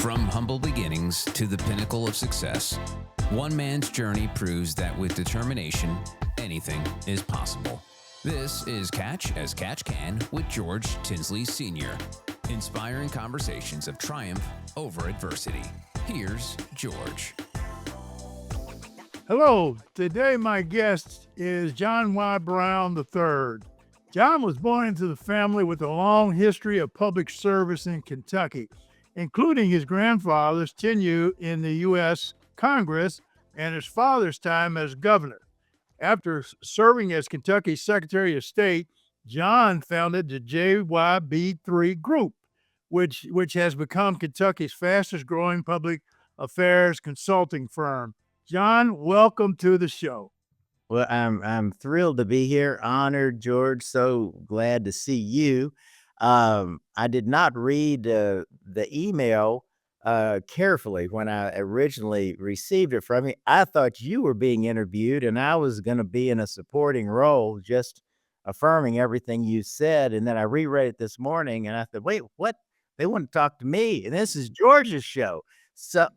From humble beginnings to the pinnacle of success, one man's journey proves that with determination, anything is possible. This is Catch as Catch Can with George Tinsley Sr., inspiring conversations of triumph over adversity. Here's George. Hello, today my guest is John Y. Brown III. John was born into the family with a long history of public service in Kentucky, including his grandfather's tenure in the U.S. Congress and his father's time as governor. After serving as Kentucky's Secretary of State, John founded the JYB3 Group, which has become Kentucky's fastest growing public affairs consulting firm. John, welcome to the show. Well, I'm thrilled to be here. Honored, George. So glad to see you. I did not read the email carefully when I originally received it from you. I thought you were being interviewed, and I was going to be in a supporting role, just affirming everything you said. And then I reread it this morning, and I thought, wait, what? They want to talk to me, and this is George's show. So,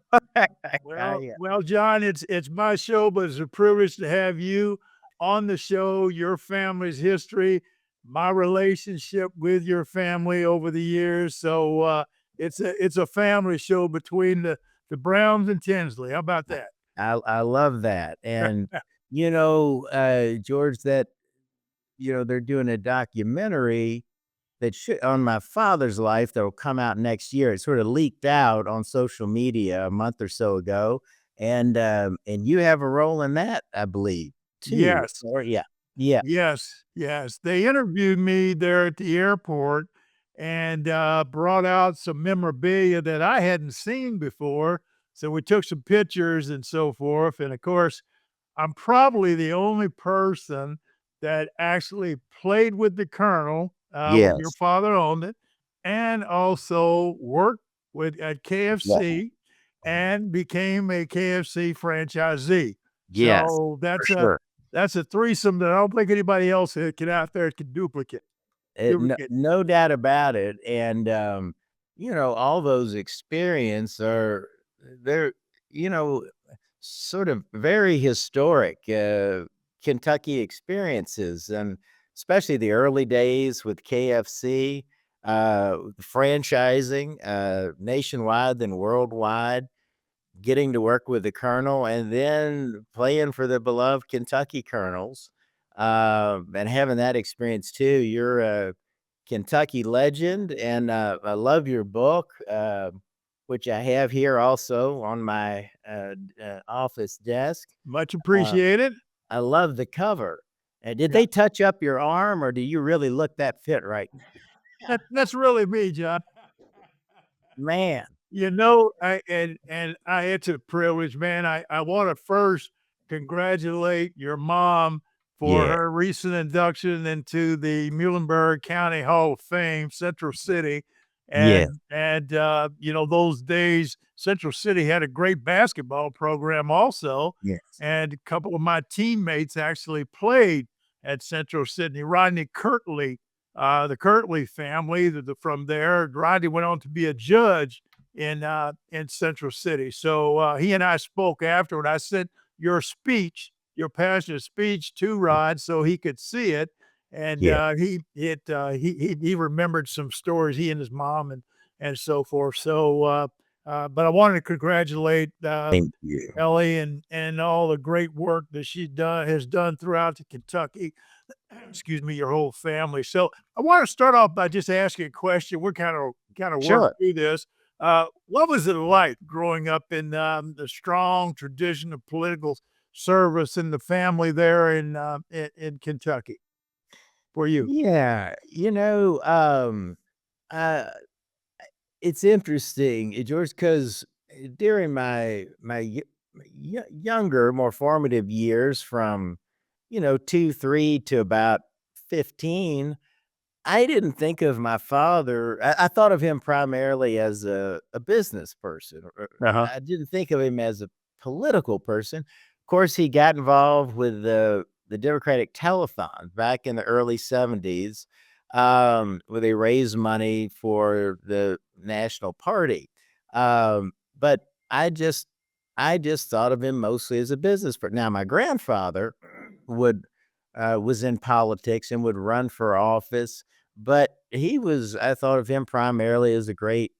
Well, John, it's my show, but it's a privilege to have you on the show, your family's history, my relationship with your family over the years. So it's a family show between the Browns and Tinsley. How about that? I love that. And, George, that, they're doing a documentary that on my father's life that will come out next year. It sort of leaked out on social media a month or so ago, and you have a role in that, I believe, too. Yes. Yeah. Yes. They interviewed me there at the airport and brought out some memorabilia that I hadn't seen before. So we took some pictures and so forth. And of course, I'm probably the only person that actually played with the Colonel. Yes. Your father owned it, and also worked at KFC and became a KFC franchisee. Yes, So sure. that's a threesome that I don't think anybody else can get out there can duplicate. No doubt about it. And, all those experiences they're, sort of very historic Kentucky experiences, and especially the early days with KFC, franchising nationwide, then worldwide, getting to work with the Colonel, and then playing for the beloved Kentucky Colonels, and having that experience too. You're a Kentucky legend, and I love your book, which I have here also on my office desk. Much appreciated. I love the cover. Did they touch up your arm, or do you really look that fit right? That's really me, John. Man. It's a privilege, man. I want to first congratulate your mom for her recent induction into the Muhlenberg County Hall of Fame, Central City. And those days, Central City had a great basketball program also. Yes. And a couple of my teammates actually played at Central City. Rodney Kirtley, the Kirtley family, from there, Rodney went on to be a judge in Central City. So he and I spoke afterward. I sent your passionate speech to Rod so he could see it. And he remembered some stories, he and his mom and so forth. So, but I wanted to congratulate Thank you. Ellie and all the great work that she has done throughout the Kentucky, your whole family. So I want to start off by just asking a question. We're kind of Sure. working through this. What was it like growing up in the strong tradition of political service in the family there in Kentucky for you? Yeah. It's interesting, George, because during my younger, more formative years from, 2, 3 to about 15, I didn't think of my father. I thought of him primarily as a business person. I didn't think of him as a political person. Of course, he got involved with the Democratic telethon back in the early 70s, where they raised money for the National Party. But I just I just thought of him mostly as a business person. Now, my grandfather would was in politics and would run for office, but I thought of him primarily as a great,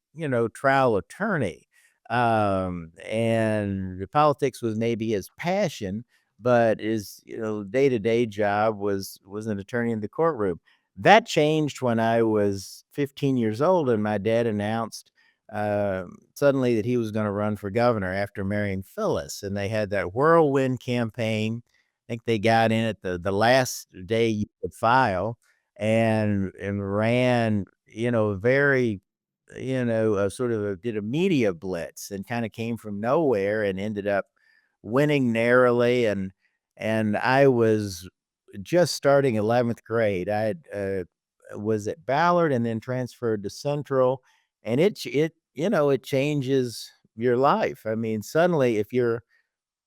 trial attorney. And the politics was maybe his passion, but his, day-to-day job was an attorney in the courtroom. That changed when I was 15 years old and my dad announced suddenly that he was going to run for governor after marrying Phyllis, and they had that whirlwind campaign. I think they got in at the last day you could file, and ran, very, sort of did a media blitz and kind of came from nowhere and ended up winning narrowly. And I was just starting 11th grade. Was at Ballard and then transferred to Central, and it changes your life. I mean, suddenly, if you're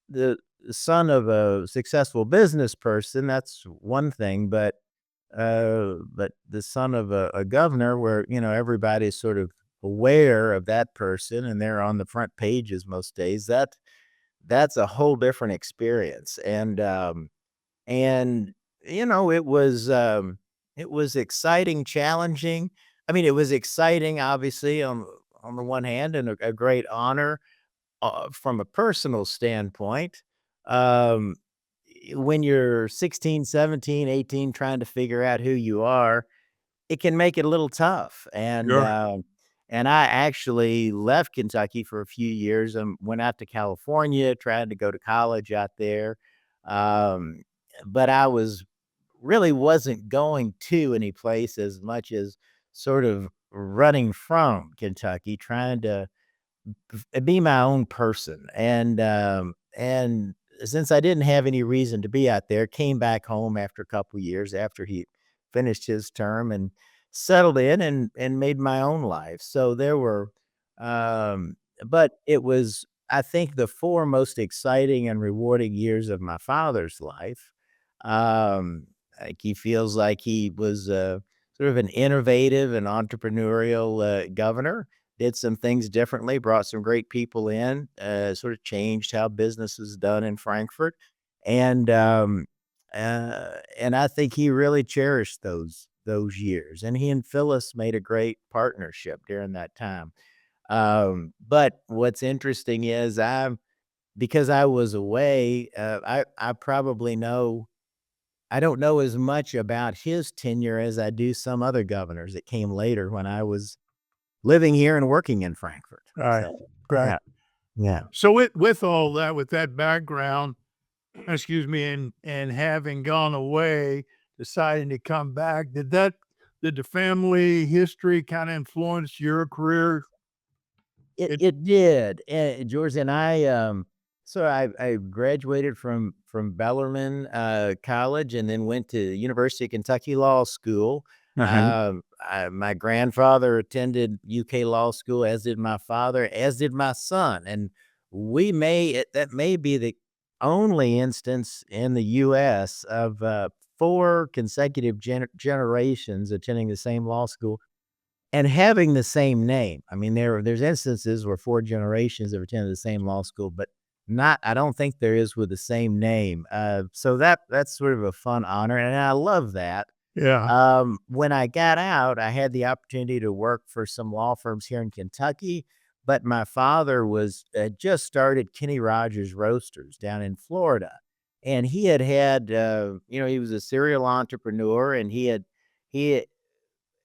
the son of a successful business person, that's one thing, but the son of a governor where, everybody's sort of aware of that person and they're on the front pages most days, that's a whole different experience. And, it was exciting, challenging. I mean, it was exciting, obviously, on the one hand, and a great honor, from a personal standpoint. Um, when you're 16, 17, 18, trying to figure out who you are, it can make it a little tough. Sure. And I actually left Kentucky for a few years and went out to California, tried to go to college out there. Um, but I wasn't going to any place as much as sort of running from Kentucky, trying to be my own person. And since I didn't have any reason to be out there, came back home after a couple years after he finished his term and settled in and made my own life. So there were, um, but it was, I think, the 4 most exciting and rewarding years of my father's life. Like, he feels like he was, sort of an innovative and entrepreneurial, governor, did some things differently, brought some great people in, sort of changed how business is done in Frankfurt, and, and I think he really cherished those years, and he and Phyllis made a great partnership during that time. But what's interesting is because I was away, I probably I don't know as much about his tenure as I do some other governors that came later when I was living here and working in Frankfurt. Right. So, Right. yeah, yeah. So with all that, with that background, excuse me, and having gone away, deciding to come back, did the family history kind of influence your career? It It it did, George, and I graduated from Bellarmine, College and then went to University of Kentucky Law School. Uh-huh. My grandfather attended UK Law School, as did my father, as did my son, and that may be the only instance in the US of, 4 consecutive generations attending the same law school and having the same name. I mean, there's instances where 4 generations have attended the same law school, but not I don't think there is with the same name. So that's sort of a fun honor, and I love that. Yeah. When I got out, I had the opportunity to work for some law firms here in Kentucky, but my father had just started Kenny Rogers Roasters down in Florida, and he was a serial entrepreneur, and he had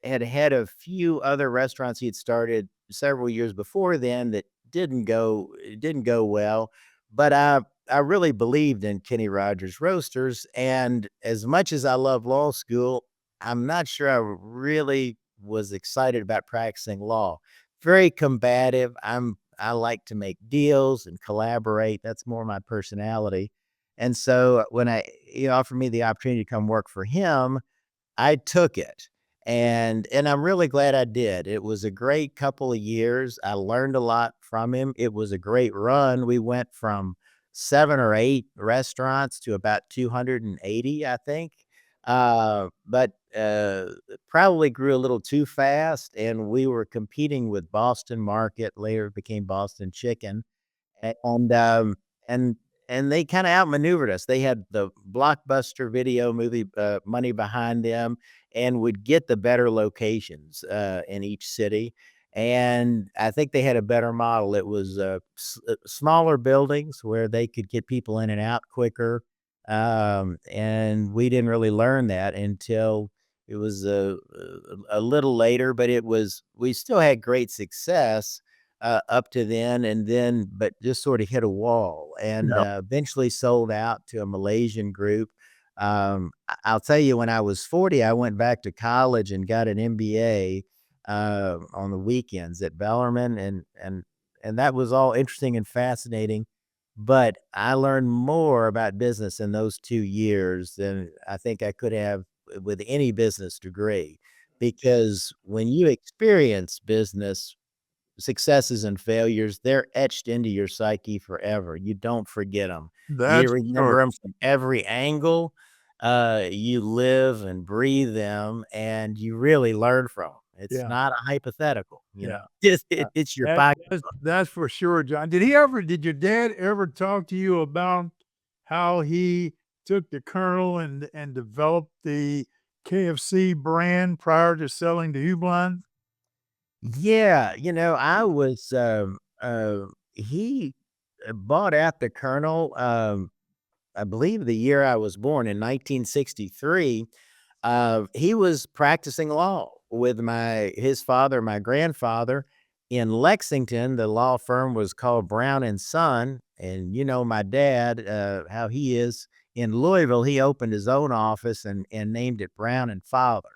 a few other restaurants he had started several years before then that didn't go well, but I really believed in Kenny Rogers Roasters, and as much as I love law school, I'm not sure I really was excited about practicing law. Very combative. I like to make deals and collaborate. That's more my personality. And so when he offered me the opportunity to come work for him, I took it, and I'm really glad I did. It was a great couple of years. I learned a lot from him. It was a great run. We went from 7 or 8 restaurants to about 280, I think. But probably grew a little too fast, and we were competing with Boston Market, later became Boston Chicken, and, and and they kinda outmaneuvered us. They had the blockbuster video movie, money behind them and would get the better locations, in each city, and I think they had a better model. It was, smaller buildings where they could get people in and out quicker, and we didn't really learn that until it was a little later, but we still had great success up to then, and then but just sort of hit a wall and Yeah. eventually sold out to a Malaysian group. I'll tell you, when I was 40, I went back to college and got an MBA on the weekends at Bellarmine, and that was all interesting and fascinating. But I learned more about business in those 2 years than I think I could have with any business degree, because when you experience business successes and failures, they're etched into your psyche forever. You don't forget them. You That's remember true. them from every angle. You live and breathe them, and you really learn from 'em. It's Yeah. not a hypothetical, Yeah. it's your That pocket. that's for sure, John. Did your dad ever talk to you about how he took the Colonel and developed the KFC brand prior to selling to Hublot? Yeah, I was, he bought out the Colonel, I believe the year I was born in 1963. He was practicing law with his father, my grandfather, in Lexington. The law firm was called Brown and Son, and my dad, how he is in Louisville. He opened his own office and named it Brown and Father.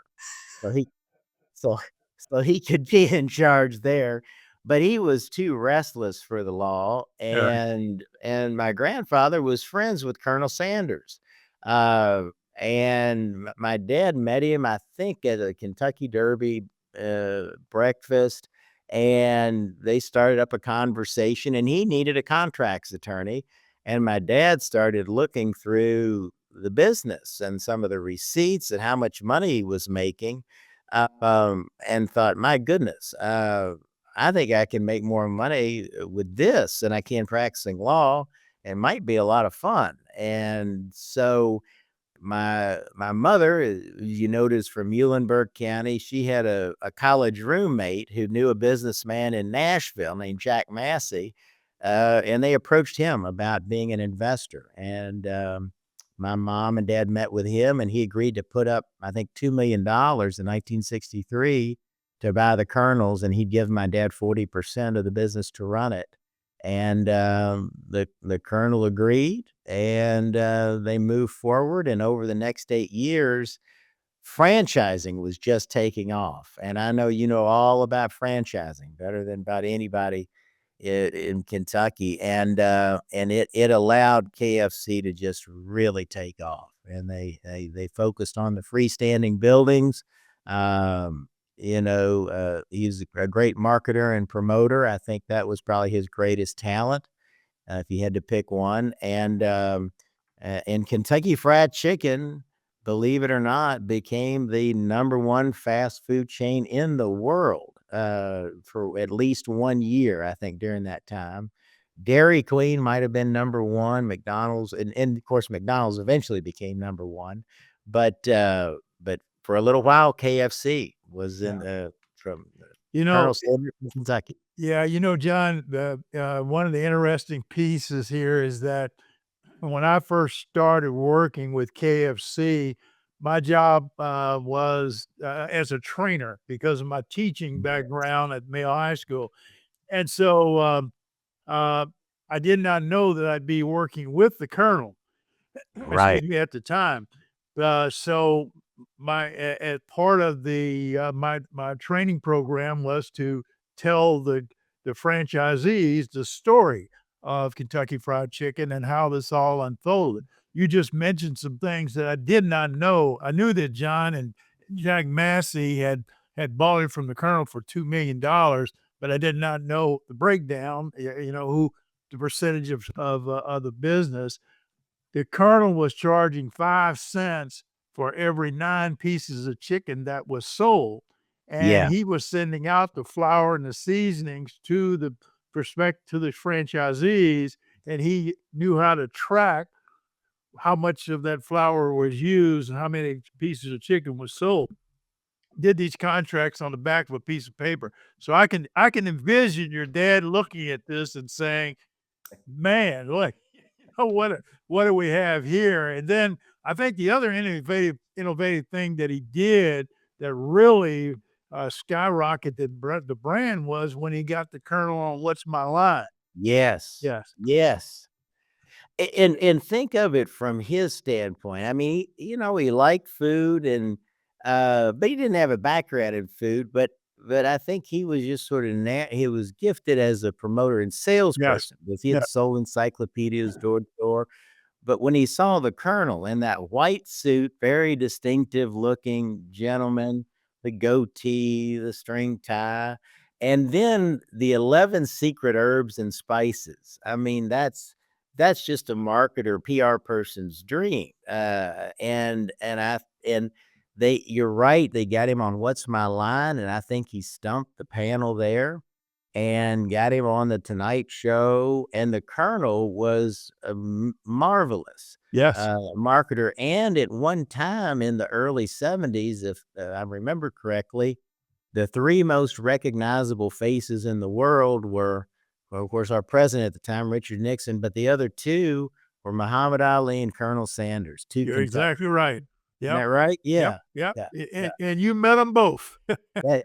So so he could be in charge there, but he was too restless for the law, Yeah. and my grandfather was friends with Colonel Sanders. Uh, and my dad met him, I think, at a Kentucky Derby, breakfast, and they started up a conversation, and he needed a contracts attorney, and my dad started looking through the business and some of the receipts and how much money he was making, and thought, "My goodness, I think I can make more money with this than I can practicing law. It might be a lot of fun." And so my mother, you notice, from Muhlenberg County, she had a college roommate who knew a businessman in Nashville named Jack Massey, and they approached him about being an investor. And my mom and dad met with him, and he agreed to put up, I think, $2 million in 1963 to buy the kernels, and he'd give my dad 40% of the business to run it. And the colonel agreed, and they moved forward. And over the next 8 years, franchising was just taking off. And I know you know all about franchising better than about anybody in Kentucky. And it allowed KFC to just really take off. And they focused on the freestanding buildings. Um, he's a great marketer and promoter. I think that was probably his greatest talent, if you had to pick one. And Kentucky Fried Chicken, believe it or not, became the number one fast food chain in the world, for at least 1 year, I think, during that time. Dairy Queen might have been number one, McDonald's, and of course, McDonald's eventually became number one. But for a little while, KFC was Yeah. from You know, Colonel Sanders in Kentucky. yeah, John, one of the interesting pieces here is that when I first started working with KFC, my job was as a trainer because of my teaching background at Male High School. And so uh, I did not know that I'd be working with the colonel, excuse Right. me, at the time. So part of the my training program was to tell the franchisees the story of Kentucky Fried Chicken and how this all unfolded. You just mentioned some things that I did not know. I knew that John and Jack Massey had bought it from the Colonel for $2 million, but I did not know the breakdown. Who the percentage of the business. The Colonel was charging 5 cents for every 9 pieces of chicken that was sold. And Yeah. he was sending out the flour and the seasonings to the franchisees, and he knew how to track how much of that flour was used and how many pieces of chicken was sold. Did these contracts on the back of a piece of paper. So I can envision your dad looking at this and saying, "Man, look, what do we have here?" And then I think the other innovative thing that he did that really skyrocketed the brand was when he got the Colonel on "What's My Line." Yes. Yes. Yes. And think of it from his standpoint. I mean, he liked food and, but he didn't have a background in food, but I think he was just sort of he was gifted as a promoter and Yes. salesperson because he Yeah. had sold encyclopedias door to door. But when he saw the colonel in that white suit, very distinctive looking gentleman, the goatee, the string tie, and then the 11 secret herbs and spices. I mean, that's just a marketer, PR person's dream. And you're right, they got him on What's My Line, and I think he stumped the panel there and got him on the Tonight Show, and the Colonel was a marvelous, Yes. marketer, and at one time in the early '70s, if, I remember correctly, the 3 most recognizable faces in the world were, well, of course, our president at the time, Richard Nixon, but the other 2 were Muhammad Ali and Colonel Sanders, 2 You're Kentucky. exactly right. Isn't Yep. that right? Yep. Yeah. Yep. Yeah. Yeah. And you met them both. Yeah,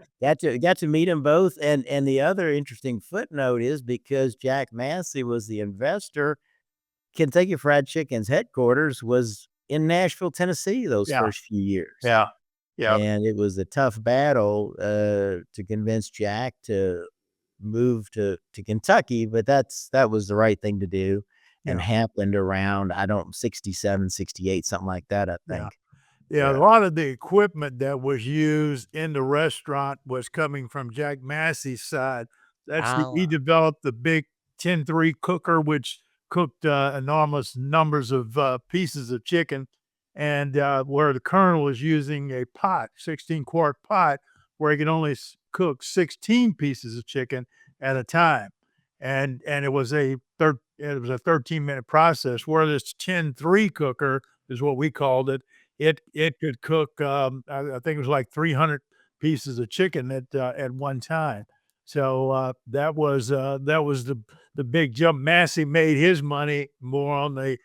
got to meet them both, and the other interesting footnote is because Jack Massey was the investor, Kentucky Fried Chicken's headquarters was in Nashville, Tennessee those Yeah. first few years, Yeah. Yeah. and it was a tough battle, to convince Jack to move to Kentucky, but that was the right thing to do and Yeah. happened around, I don't 67, 68, something like that, I Yeah. think. Yeah, a Yeah. lot of the equipment that was used in the restaurant was coming from Jack Massey's side. He Ah, developed the big 10-3 cooker, which cooked enormous numbers of pieces of chicken, and where the Colonel was using a pot, 16-quart pot, where he could only cook 16 pieces of chicken at a time, and it was a 13-minute process. Where this 10-3 cooker is what we called it. It could cook, I think it was like 300 pieces of chicken at one time. So, that was the big jump. Massey made his money more on the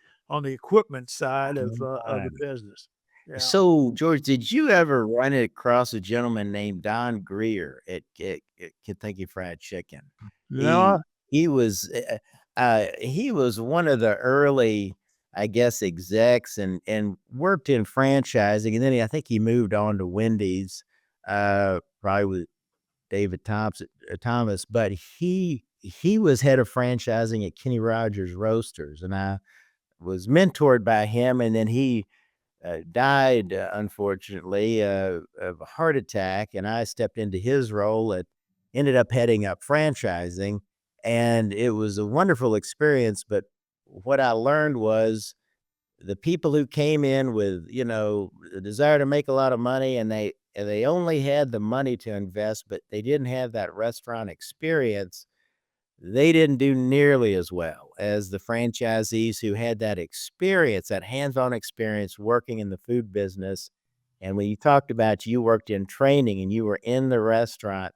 equipment side of the business. Yeah. So, George, did you ever run across a gentleman named Don Greer at Kentucky Fried Chicken? He No. he was one of the early, I guess, execs and worked in franchising, and then I think he moved on to Wendy's, probably with David Thomas, but he was head of franchising at Kenny Rogers Roasters, and I was mentored by him, and then he died, unfortunately, of a heart attack, and I stepped into his role and ended up heading up franchising, and it was a wonderful experience, but what I learned was the people who came in with, the desire to make a lot of money and they only had the money to invest, but they didn't have that restaurant experience, they didn't do nearly as well as the franchisees who had that experience, that hands-on experience working in the food business. And when you talked about you worked in training and you were in the restaurant,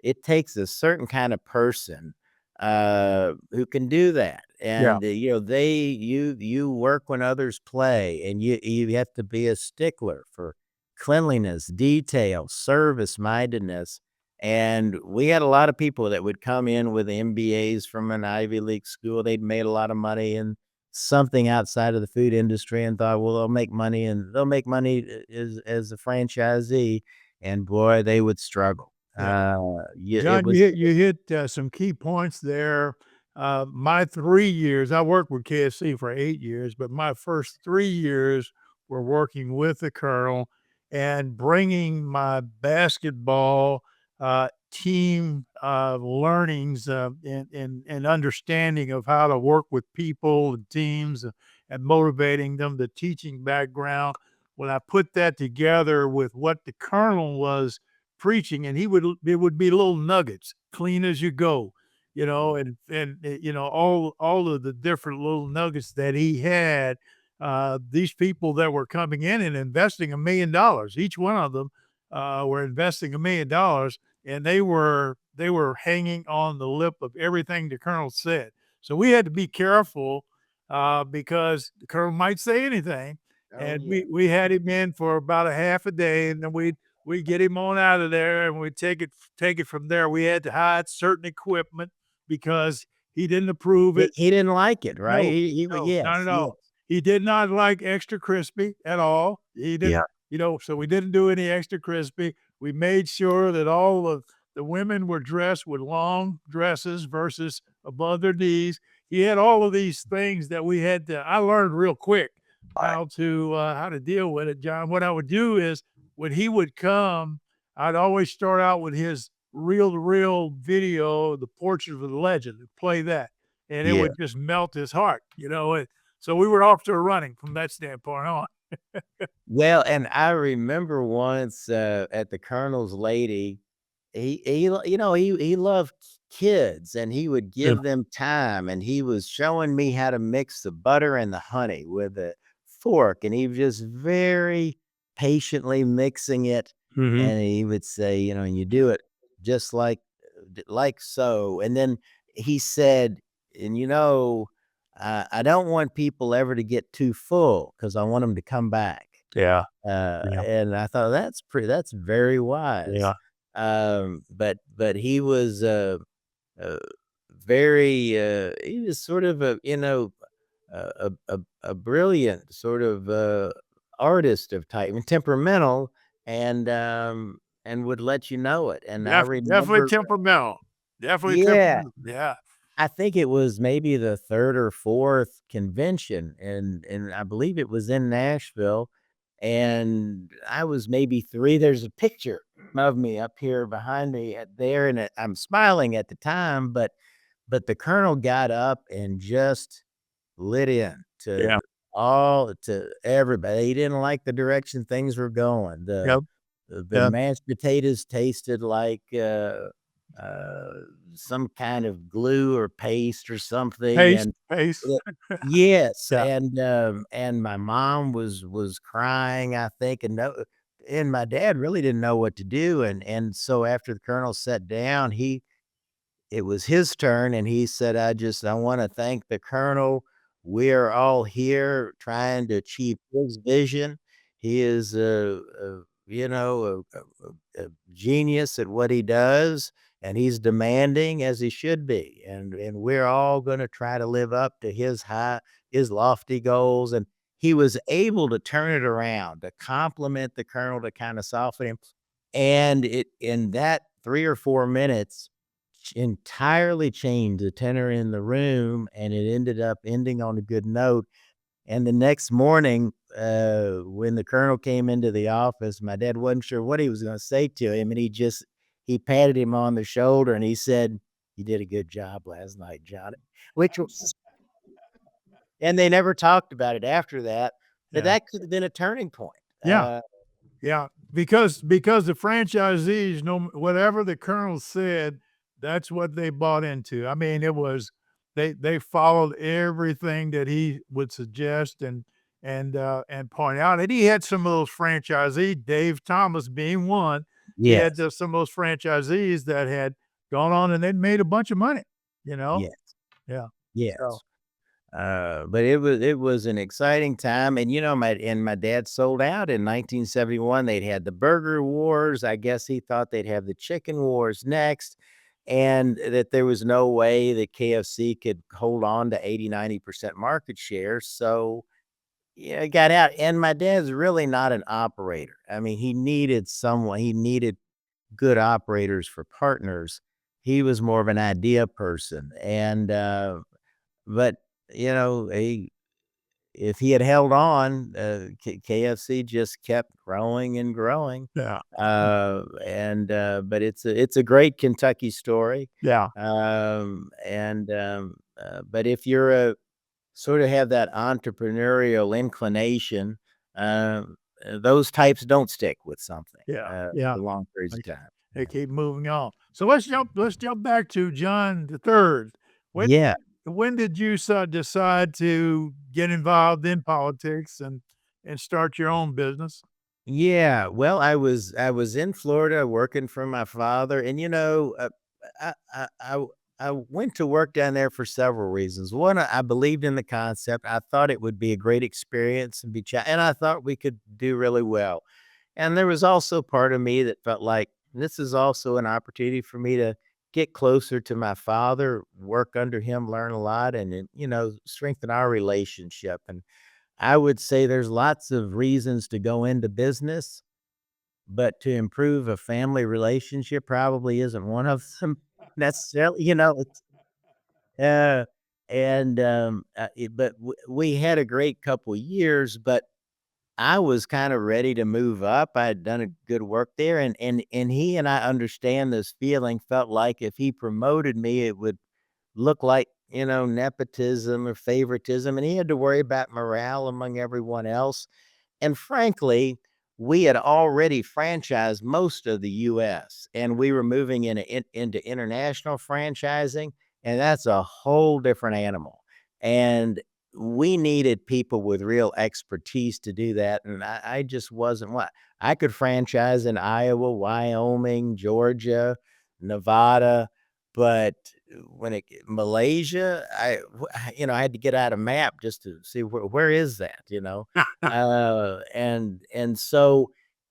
it takes a certain kind of person who can do that. Yeah. And you work when others play, and you have to be a stickler for cleanliness, detail, service mindedness. And we had a lot of people that would come in with MBAs from an Ivy League school. They'd made a lot of money in something outside of the food industry and thought, well, they'll make money as a franchisee. And boy, they would struggle. Yeah. Yeah, it John, was, you hit some key points there. My 3 years, I worked with KFC for 8 years, but my first 3 years were working with the Colonel and bringing my basketball team learnings and understanding of how to work with people and teams and motivating them, the teaching background when I put that together with what the colonel was preaching, and it would be little nuggets, clean as you go, all of the different little nuggets that he had. These people that were coming in and investing $1 million, each one of them were investing $1 million, and they were hanging on the lip of everything the colonel said. So we had to be careful because the colonel might say anything, and we had him in for about a half a day, and then we get him on out of there, and we take it from there. We had to hide certain equipment because he didn't approve it. He didn't like it, right? No, He wa no, not yes, at yes. all. He did not like extra crispy at all. He didn't, Yeah. so we didn't do any extra crispy. We made sure that all of the women were dressed with long dresses versus above their knees. He had all of these things that I learned real quick Right. how to deal with it, John. What I would do is when he would come, I'd always start out with his reel to reel video, The Portrait of the Legend, and play that. And it Yeah. would just melt his heart. So we were off to a running from that standpoint on. Well, and I remember once, at the colonel's lady, he loved kids, and he would Yeah. give them time, and he was showing me how to mix the butter and the honey with a fork, and he was just very patiently mixing it, Mhm. and he would say, "And you do it just like so," and then he said, "And, I don't want people ever to get too full because I want them to come back." Yeah. Yeah. And I thought that's very wise. Yeah. But he was, uh, very, he was sort of a brilliant sort of, artist of type and temperamental and would let you know it, and I Definitely remember. temperamental. Definitely Yeah. temperamental. Yeah. I think it was maybe the 3rd or 4th convention, and I believe it was in Nashville, and I was maybe 3. There's a picture of me up here behind me at there, and I'm smiling at the time, but the colonel got up and just lit in Yeah. to everybody. He didn't like the direction things were going. Yep. The Yep. mashed potatoes tasted like, uh, some kind of glue or paste or something, Pace, and pace. uh yes, Yeah. and my mom was crying, I think, and my dad really didn't know what to do, and so after the colonel sat down, it was his turn, and he said, I wanna thank the colonel. We're all here trying to achieve his vision. He is a genius at what he does, and he's demanding as he should be, and we're all gonna try to live up to his lofty goals." And he was able to turn it around, to compliment the colonel, to kinda soften him, and it in that 3 or 4 minutes entirely changed the tenor in the room, and it ended up ending on a good note. And the next morning, when the colonel came into the office, my dad wasn't sure what he was gonna say to him, and he patted him on the shoulder, and he said, "You did a good job last night, Johnny," which was and they never talked about it after that, but Yeah. that could have been a turning point. Yeah. Yeah, because the franchisees, no whatever the colonel said, that's what they bought into. I mean, it was they followed everything that he would suggest and point out. And he had some of those franchisees, Dave Thomas being one. He had Yes, some of those franchisees that had gone on and they'd made a bunch of money, you know? yes, Yeah. So yes. But it was an exciting time, and, my dad sold out in 1971. They'd had the burger wars. I guess he thought they'd have the chicken wars next, and that there was no way that KFC could hold on to 80-90% market share, so, yeah, it got out, and my dad's really not an operator. I mean, he needed good operators for partners. He was more of an idea person, and, but, he if he had held on, KFC just kept growing and growing. yeah. But it's a great Kentucky story. Yeah. But if you're sort of have that entrepreneurial inclination, those types don't stick with something Yeah, yeah. for long periods They of time. they keep moving on. So let's jump back to John the third. When Yeah. when did you decide to get involved in politics and start your own business? Yeah, well, I was in Florida working for my father, and I I I w I went to work down there for several reasons. One, I believed in the concept. I thought it would be a great experience and and I thought we could do really well. And there was also part of me that felt like this is also an opportunity for me to get closer to my father, work under him, learn a lot, and strengthen our relationship. And I would say there's lots of reasons to go into business, but to improve a family relationship probably isn't one of them necessarily. Uh, but we had a great couple years, but I was kind of ready to move up. I had done a good work there, and he and I understand this feeling. Felt like if he promoted me, it would look like, nepotism or favoritism, and he had to worry about morale among everyone else. And frankly, we had already franchised most of the US, and we were moving into international franchising, and that's a whole different animal. And we needed people with real expertise to do that. And I just wasn't what I could franchise in Iowa, Wyoming, Georgia, Nevada, but when Malaysia, I had to get out a map just to see where is that. And so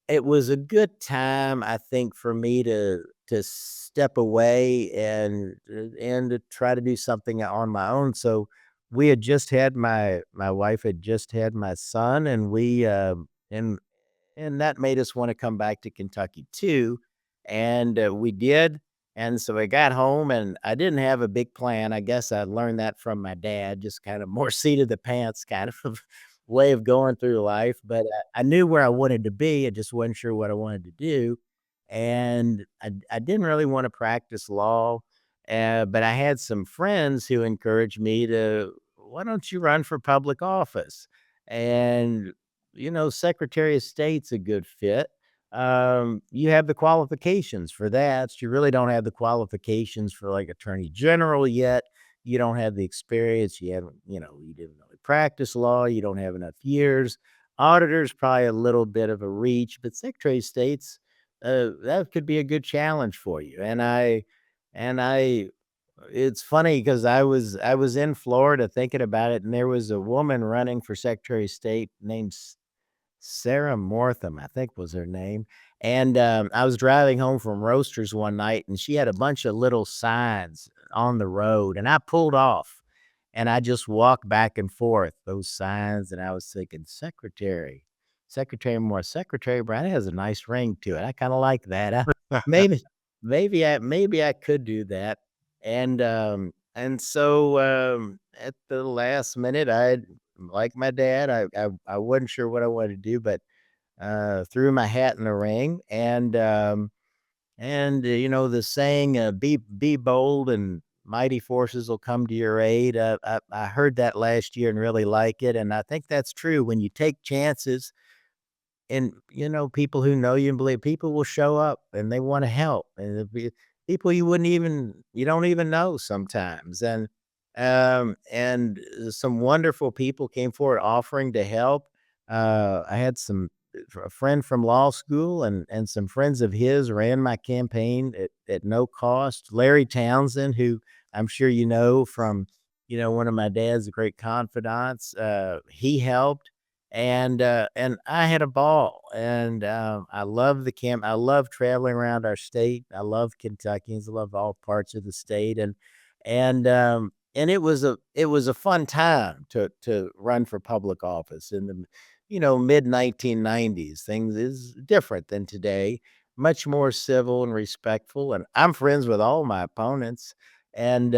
it was a good time, I think, for me to step away and to try to do something on my own. So we had just had my wife had just had my son, and and that made us wanna come back to Kentucky too, and, we did, and so I got home, and I didn't have a big plan. I guess I learned that from my dad, just kind of more seat of the pants kind of way of going through life, but, I knew where I wanted to be, I just wasn't sure what I wanted to do, and I didn't really wanna practice law, but I had some friends who encouraged me to, "Why don't you run for public office?" And Secretary of State's a good fit. You have the qualifications for that. You really don't have the qualifications for like attorney general yet. You don't have the experience. You didn't really practice law. You don't have enough years. Auditor's probably a little bit of a reach, but Secretary of State's that could be a good challenge for you. And I it's funny because I was in Florida thinking about it, and there was a woman running for Secretary of State named Sarah Mortham, I think was her name, and, I was driving home from Roasters one night, and she had a bunch of little signs on the road, and I pulled off, and I just walked back and forth, those signs, and I was thinking, Secretary Brown, that has a nice ring to it, I kinda like that, maybe maybe I could do that, and so, at the last minute, like my dad, I wasn't sure what I wanted to do, but, threw my hat in the ring, the saying, "Be bold and mighty forces will come to your aid." I heard that last year and really like it, and I think that's true. When you take chances, and, people who know you and believe people will show up and they wanna help, and it'll be people you don't even know sometimes, and some wonderful people came forward offering to help. I had a friend from law school and some friends of his ran my campaign at no cost. Larry Townsend, who I'm sure you know from, one of my dad's great confidants, he helped. And I had a ball, and, I love the camp. I love traveling around our state. I love Kentuckians. I love all parts of the state, and it was a fun time to run for public office in the, mid-1990s. Things is different than today, much more civil and respectful, and I'm friends with all my opponents, and,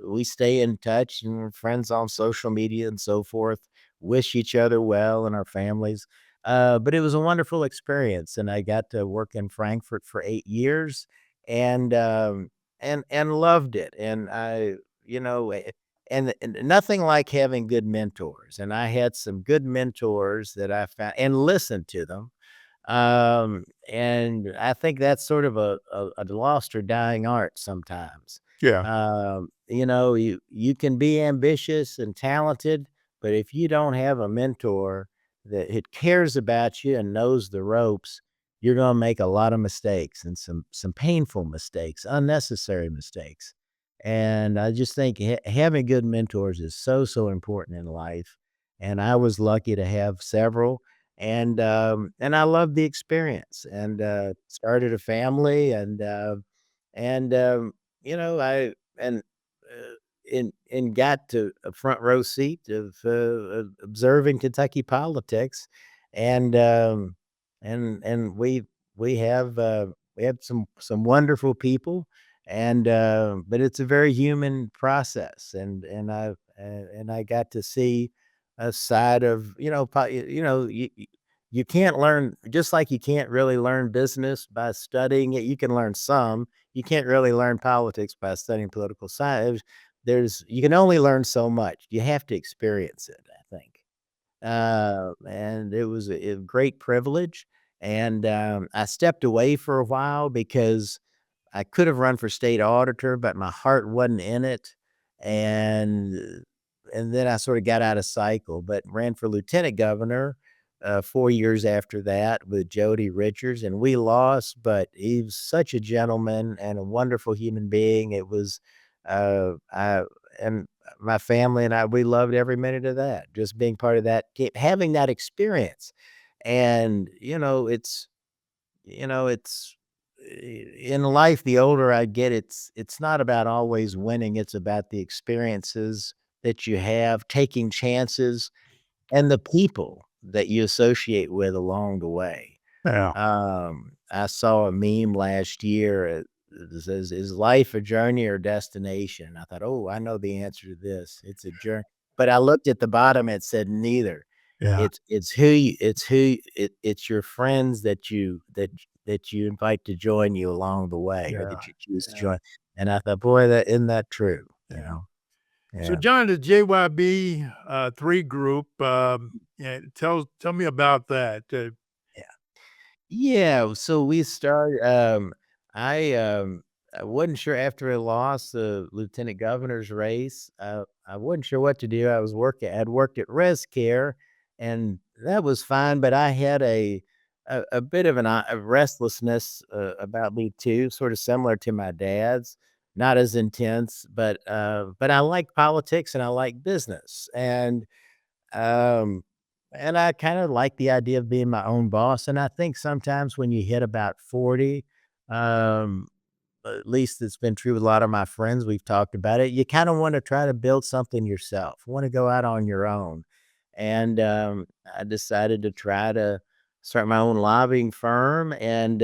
we stay in touch, and we're friends on social media and so forth, wish each other well and our families. But it was a wonderful experience, and I got to work in Frankfurt for 8 years and, um, and loved it. And I, you know, and nothing like having good mentors, and I had some good mentors that I found and listened to them. And I think that's sort of a lost or dying art sometimes. Yeah. You can be ambitious and talented, but if you don't have a mentor that it cares about you and knows the ropes, you're gonna make a lot of mistakes and some painful mistakes, unnecessary mistakes. And I just think having good mentors is so, so important in life. And I was lucky to have several, and I loved the experience, and started a family, and I and and got to a front row seat of observing Kentucky politics, and and we have some wonderful people, and but it's a very human process, and I got to see a side of, you can't learn, just like you can't really learn business by studying it. You can learn some. You can't really learn politics by studying political science. You can only learn so much. You have to experience it, I think. And it was a great privilege, and, I stepped away for a while because I could have run for state auditor, but my heart wasn't in it, and and then I sort of got out of cycle, but ran for lieutenant governor, 4 years after that with Jody Richards, and we lost, but he was such a gentleman and a wonderful human being. It was, I and my family and I, we loved every minute of that, just being part of that team, having that experience. And, it's in life, the older I get, it's not about always winning, it's about the experiences that you have, taking chances, and the people that you associate with along the way. Yeah. I saw a meme last year, that says, "Is life a journey or destination?" I thought, "Oh, I know the answer to this. It's a journey." But I looked at the bottom, it said neither. Yeah. It's your friends that you invite to join you along the way, or Yeah. that you choose to Yeah. join. And I thought, "Boy, that isn't that true?" You Yeah. know? So, Yeah. John, the JYB 3 group, yeah, tell me about that. Yeah. Yeah, so we started, I, um, I wasn't sure after I lost the lieutenant governor's race. I wasn't sure what to do. I'd worked at Res Care, and that was fine, but I had a bit of a restlessness, about me too, sort of similar to my dad's, not as intense, but I like politics and I like business, um, and I kinda like the idea of being my own boss, and I think sometimes when you hit about 40, um, at least it's been true with a lot of my friends, we've talked about it, you kinda wanna try to build something yourself, wanna go out on your own, and, I decided to try to start my own lobbying firm, and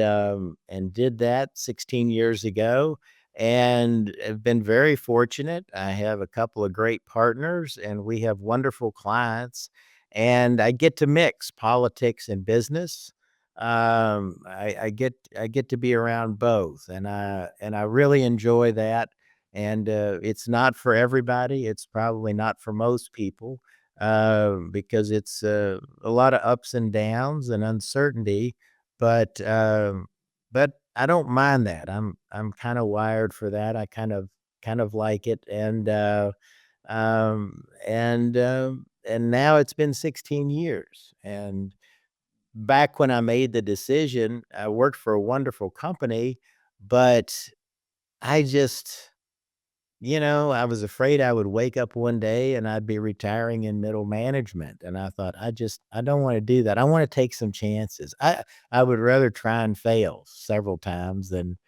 did that 16 years ago, and have been very fortunate. I have a couple of great partners, and we have wonderful clients, and I get to mix politics and business. I get to be around both, and I really enjoy that. And it's not for everybody. It's probably not for most people, because it's a lot of ups and downs and uncertainty. But but I don't mind that. I'm kind of wired for that. I kind of like it, and now it's been 16 years. And back when I made the decision, I worked for a wonderful company, but I just, I was afraid I would wake up one day and I'd be retiring in middle management. And I thought, I don't want to do that. I want to take some chances. I would rather try and fail several times than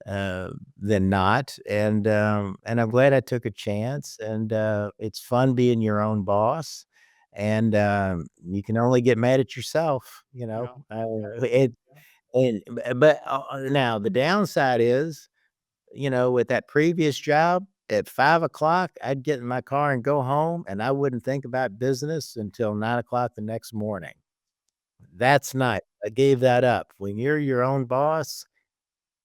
not. And I'm glad I took a chance. And it's fun being your own boss. And you can only get mad at yourself, Yeah. it, but now the downside is, with that previous job at 5 o'clock, I'd get in my car and go home, and I wouldn't think about business until 9 o'clock the next morning. That's nice. I gave that up. When you're your own boss,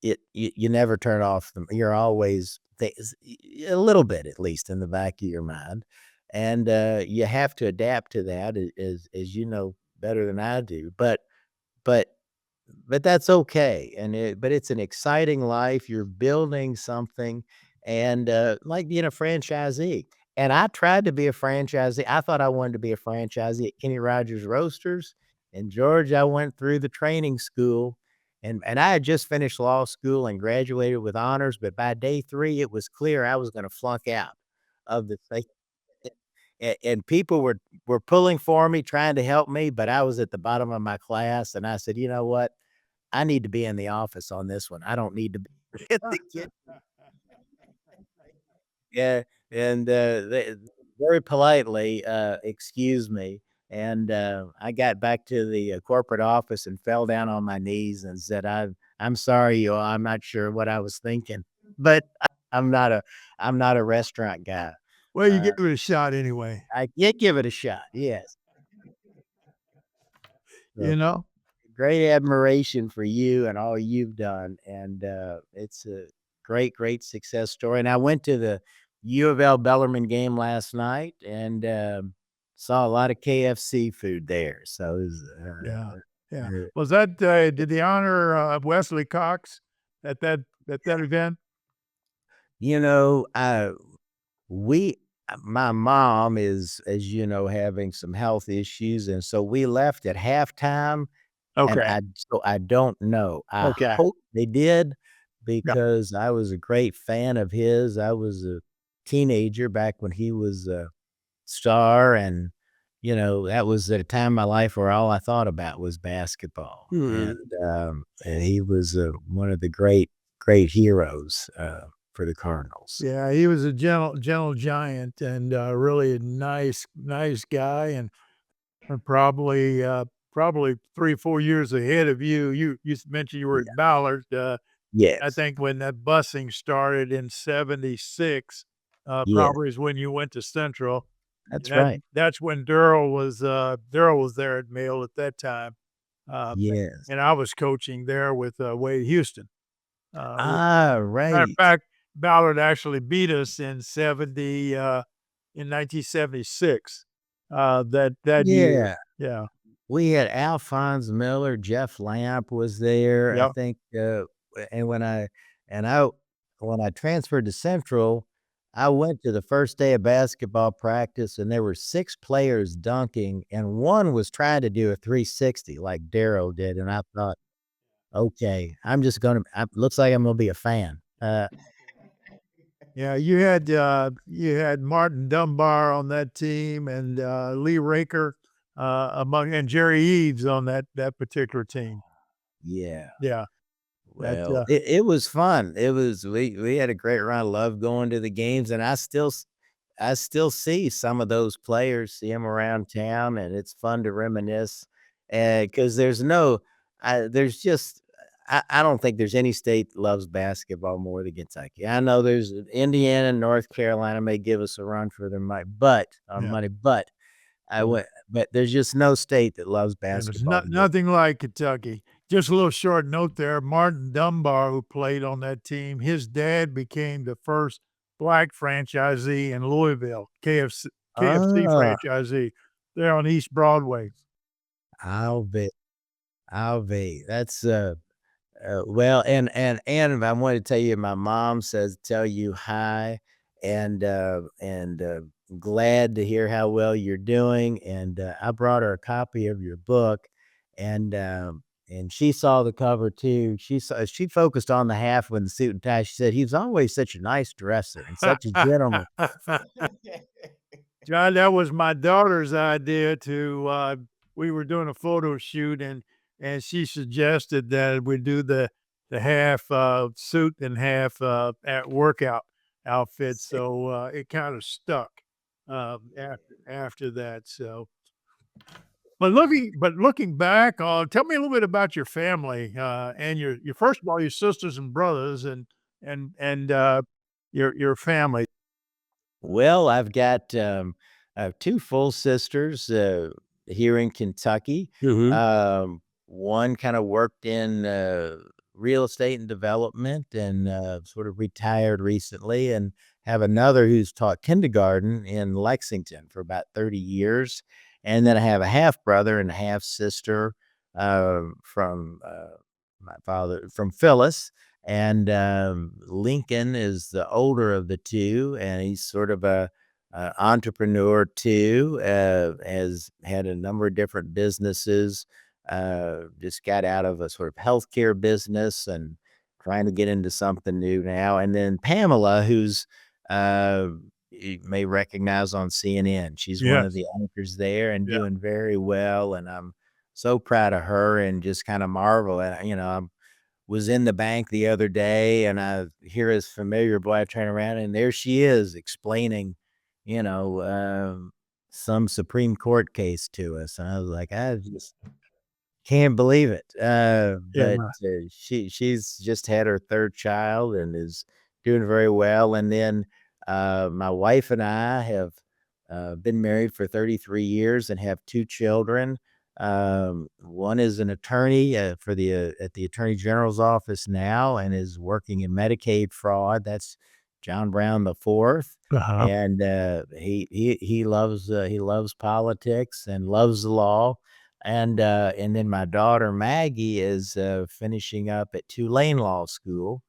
you never turn off you're always a little bit, at least in the back of your mind. And you have to adapt to that as you know better than I do. But but that's okay, and but it's an exciting life, you're building something, and, like being a franchisee, and I tried to be a franchisee. I thought I wanted to be a franchisee at Kenny Rogers Roasters. In Georgia, I went through the training school, and I had just finished law school and graduated with honors, but by day 3, it was clear I was gonna flunk out of the thing, and people were pulling for me, trying to help me, but I was at the bottom of my class, and I said, "You know what? I need to be in the office on this one. I don't need to be in the kitchen." Yeah, and, they very politely, excused me, and, I got back to the, corporate office and fell down on my knees and said, I'm sorry, you all, I'm not sure what I was thinking, but I'm not a I'm not a restaurant guy." Well, you Uh, gave it a shot anyway, I did give it a shot, yes. you So know? great admiration for you and all you've done, and, it's a great, great success story, and I went to the U of L Bellarmine game last night and, saw a lot of KFC food there, so it was, Yeah, yeah. uh, Was that, did they honor, Wesley Cox at that event? you know, we my mom is, as you know, having some health issues, and so we left at halftime. And Okay, I don't know. I okay. hope they did Yeah. because I was a great fan of his. I was a teenager back when he was a star, and, that was at a time in my life where all I thought about was basketball, Mhm. and he was, one of the great, great heroes, for the Cardinals. Yeah, he was a gentle giant and, really a nice guy and probably 3, 4 years ahead of you. You mentioned you were Yeah. at Ballard, I Yes. think when that busing started in '76, Yes. probably is when you went to Central. That's That right. that's when Darryl was there at Mail at that time, uh, Yes. and I was coaching there with, Wade Houston. Ah, Matter of right. fact, Ballard actually beat us in 70, in 1976, that year. Yeah. Yeah. We had Alphonse Miller, Jeff Lamp was there, I Yep. think, and and I when I transferred to Central, I went to the first day of basketball practice, and there were 6 players dunking, and one was trying to do a 360 like Darryl did, and I thought, "Okay, I'm just gonna looks like I'm gonna be a fan." Yeah, you had Martin Dunbar on that team and, Lee Raker, among and Jerry Eaves on that particular team. Yeah. Yeah, that, Well, it was fun. It was we had a great run. I love going to the games, and I still see some of those players, see them around town, and it's fun to reminisce. Because there's just I don't think there's any state that loves basketball more than Kentucky. I know there's Indiana and North Carolina may give us a run for their yeah, money, but I yeah. went but there's just no state that loves Yeah, there's basketball more. nothing like Kentucky. Just a little short note there, Martin Dunbar, who played on that team, his dad became the first black franchisee in Louisville, KFC Ah, franchisee there on East Broadway. I'll bet. I'll be. That's, well, and I wanted to tell you, my mom says tell you hi, and glad to hear how well you're doing, and, I brought her a copy of your book, and she saw the cover too. She focused on the half with the suit and tie. She said, "He was always such a nice dresser and such a gentleman." John, that was my daughter's idea to, we were doing a photo shoot and she suggested that we do the half, suit and half, at workout outfit. So, it kind of stuck, after that. So, but looking back, tell me a little bit about your family, and your first of all, your sisters and brothers and your family. Well, I have 2 full sisters, here in Kentucky. Mhm. One kinda worked in, real estate and development, and sort of retired recently, and have another who's taught kindergarten in Lexington for about 30 years. And then I have a half brother and a half sister from my father, from Phyllis. And Lincoln is the older of the two, and he's sort of a entrepreneur too. Has had a number of different businesses. Just got out of a sort of healthcare business and trying to get into something new now. And then Pamela, who's you may recognize on CNN. She's one of Yes. the anchors there and Yeah. doing very well. And I'm so proud of her and just kind of marvel at, I was in the bank the other day and I hear his familiar boy. I turn around and there she is explaining, you know, some Supreme Court case to us. And I was like, I just can't believe it. But Yeah. she's just had her third child and is doing very well. And then my wife and I have been married for 33 years and have two children. One is an attorney for the at the Attorney General's office now and is working in Medicaid fraud. That's John Brown the fourth. Uh-huh. And he loves politics and loves the law. And then my daughter Maggie is finishing up at Tulane Law School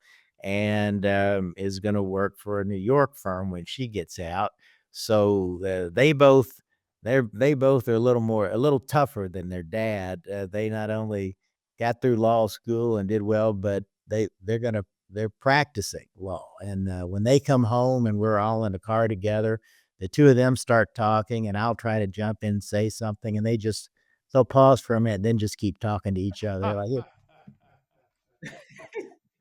and is going to work for a New York firm when she gets out. So they both are a little tougher than their dad. They not only got through law school and did well, but they're practicing law. And when they come home and we're all in a car together, the two of them start talking, and I'll try to jump in and say something, and they'll pause for a minute, then just keep talking to each other. Like it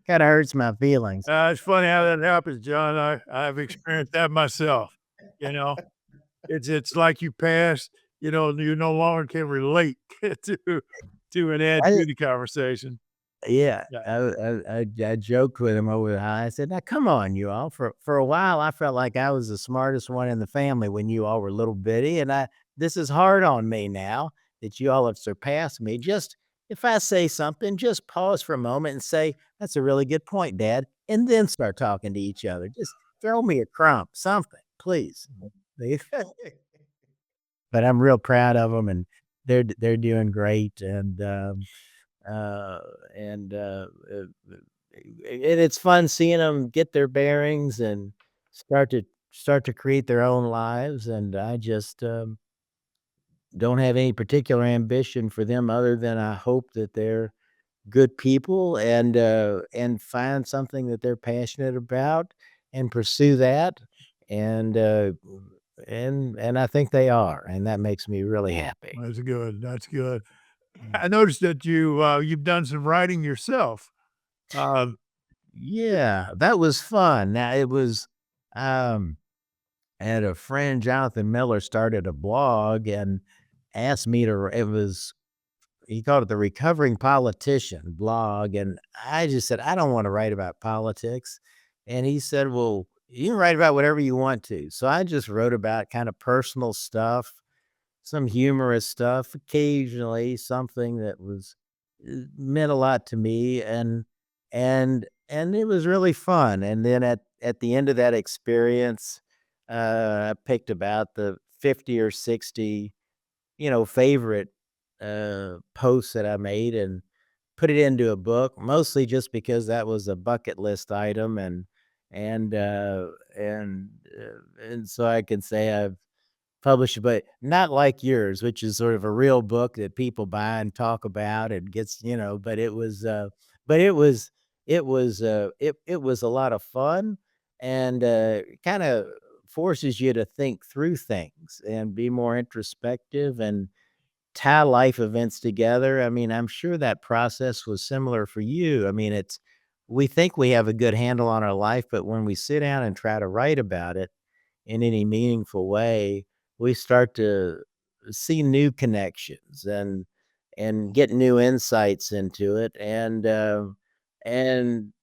kind of hurts my feelings. It's funny how that happens, John. I've experienced that myself. You know, it's like you pass. You no longer can relate to and add I to the conversation. Yeah, Yeah. I joked with him over the high. I said, "Now come on, you all." For a while, I felt like I was the smartest one in the family when you all were little bitty, and this is hard on me now that you all have surpassed me. Just if I say something, just pause for a moment and say, "That's a really good point, Dad," and then start talking to each other. Just throw me a crumb, something, please. But I'm real proud of them, and they're doing great, uh, and it's fun seeing them get their bearings and start to create their own lives. And I just don't have any particular ambition for them other than I hope that they're good people and find something that they're passionate about and pursue that. And and I think they are, and that makes me really happy. That's good. That's good. I noticed that you've done some writing yourself. Um, Yeah, that was fun. Now it was, um, I had a friend, Jonathan Miller, started a blog and asked me to. It was he called it the Recovering Politician blog, and I just said I don't want to write about politics, and he said, "Well, you can write about whatever you want to." So I just wrote about kind of personal stuff, some humorous stuff, occasionally something that was meant a lot to me, and it was really fun. And then at the end of that experience, I picked about the 50 or 60, favorite posts that I made and put it into a book, mostly just because that was a bucket list item, and uh, and and so I can say I've published, but not like yours, which is sort of a real book that people buy and talk about and gets, but but it was a lot of fun and kind of forces you to think through things and be more introspective and tie life events together. I mean, I'm sure that process was similar for you. I mean, we think we have a good handle on our life, but when we sit down and try to write about it in any meaningful way, we start to see new connections and get new insights into it. And and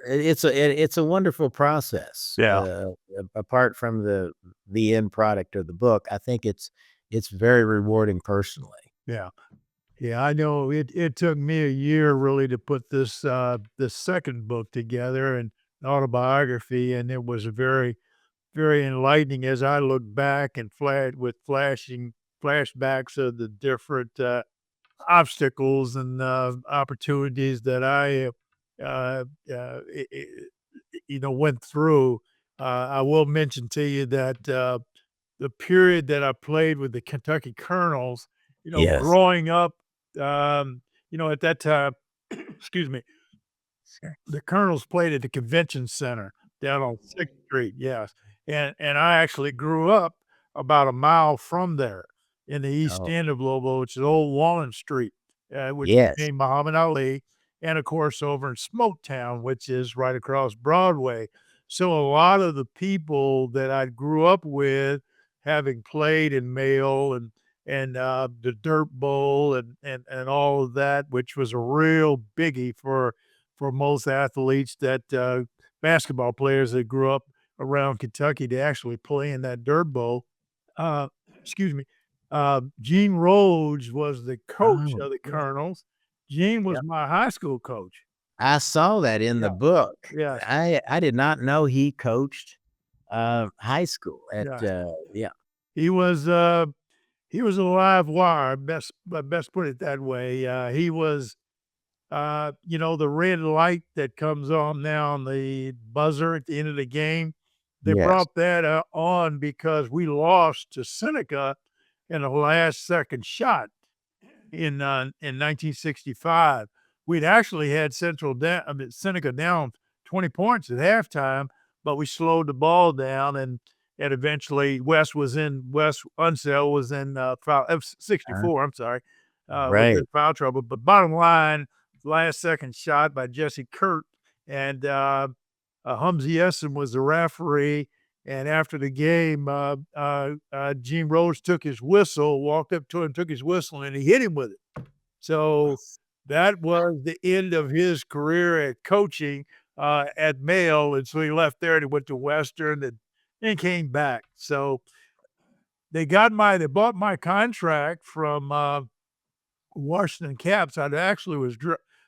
it's a wonderful process. yeah, Apart from the end product of the book, I think it's very rewarding personally. yeah. Yeah, I know it took me a year really to put this second book together, and autobiography, and it was very, very enlightening as I look back and flashing flashbacks of the different, obstacles and, opportunities that I, went through. I will mention to you that, the period that I played with the Kentucky Colonels, Yes. growing up, at that time, excuse me, Sure. the Colonels played at the convention center down on 6th Street, yes, and I actually grew up about a mile from there in the East Oh, End of Louisville, which is Old Walnut Street, which yes. became Muhammad Ali, and, of course, over in Smoketown, which is right across Broadway. So a lot of the people that I grew up with, having played in Mail and the Dirt Bowl and all of that, which was a real biggie for most athletes that, basketball players that grew up around Kentucky to actually play in that Dirt Bowl. Uh, excuse me. Gene Rhodes was the coach Oh, of the yeah. Colonels. Gene was Yep. my high school coach. I saw that in Yeah. the book. Yes. I did not know he coached, high school at, Yes. yeah. He was, he was a live wire, best put it that way. He was the red light that comes on now on the buzzer at the end of the game, they Yes. brought that, on because we lost to Seneca in a last second shot in 1965. We'd actually had Seneca down 20 points at halftime, but we slowed the ball down and eventually Wes Unseld was in, foul Uh, 64, I'm sorry, was in right. foul trouble. But bottom line, last second shot by Jesse Kurt and, Humzy Essen was the referee, and after the game, Gene Rose took his whistle, walked up to him, took his whistle, and he hit him with it. So that was the end of his career at coaching, at Male, and so he left there and he went to Western and came back. So they bought my contract from, Washington Caps. I actually was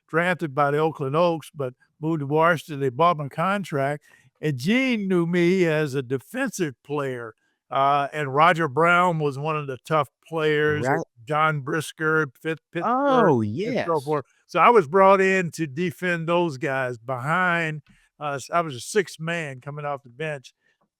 drafted by the Oakland Oaks, but moved to Washington. They bought my contract, and Gene knew me as a defensive player. And Roger Brown was one of the tough players. Right. John Brisker, Pittsburgh, Oh, and so yes. forth. So I was brought in to defend those guys behind. I was a sixth man coming off the bench,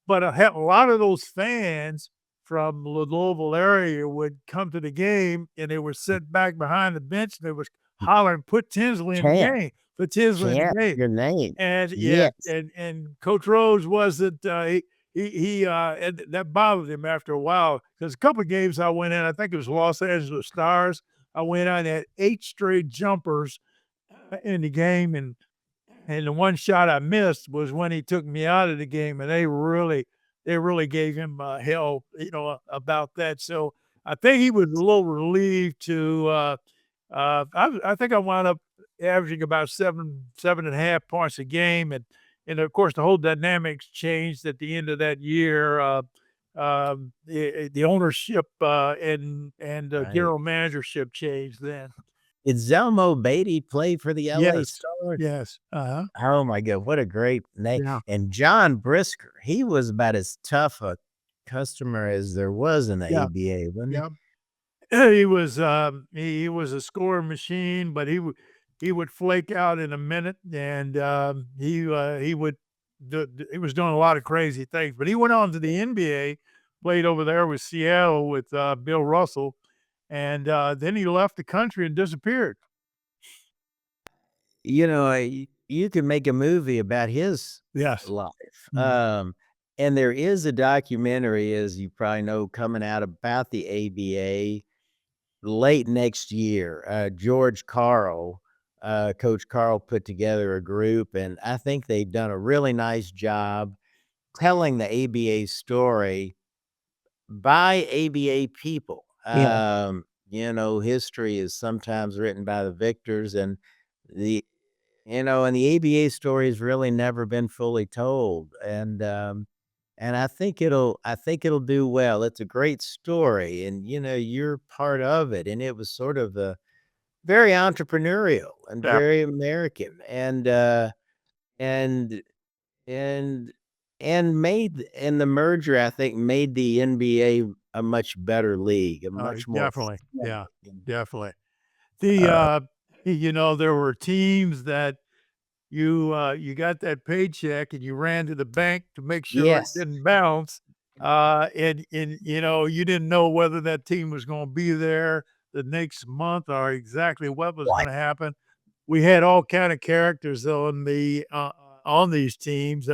but a lot of those fans from the Louisville area would come to the game, and they were sitting back behind the bench, and they was hollering, "Put Tinsley in the Champ, game. Put Tinsley in the champ, game." your name. And yeah, Yes. and Coach Rose wasn't, and that bothered him after a while because a couple of games I went in, I think it was Los Angeles Stars. I went out and had 8 straight jumpers in the game, and the one shot I missed was when he took me out of the game, and they really gave him, hell, about that. So I think he was a little relieved to, I think I wound up averaging about 7.5 points a game, and of course, the whole dynamics changed at the end of that year. The ownership, and Right. general managership changed then. Did Zelmo Beatty play for the LA Yes. Stars? Yes. Uh-huh. Oh my god, what a great name. Yeah. And John Brisker, he was about as tough a customer as there was in the Yeah. ABA, wasn't he? Yeah. He was a scoring machine, but he would flake out in a minute, and, he would he was doing a lot of crazy things, but he went on to the NBA, played over there with Seattle with, Bill Russell, and, then he left the country and disappeared. You can make a movie about his Yes. life. Mhm. And there is a documentary, as you probably know, coming out about the ABA late next year. Coach Carl put together a group, and I think they've done a really nice job telling the ABA story by ABA people. Yeah. History is sometimes written by the victors, and the and the ABA story has really never been fully told, and I think it'll do well. It's a great story, and you're part of it, and it was sort of the very entrepreneurial and Yeah. very American, and and and the merger, I think, made the NBA a much better league, a much more Definitely. fun Yeah, looking. definitely. The, Uh, there were teams that you got that paycheck and you ran to the bank to make sure it yes. didn't bounce. And you didn't know whether that team was going to be there the next month or exactly what was going Right. to happen. We had all kind of characters on these teams.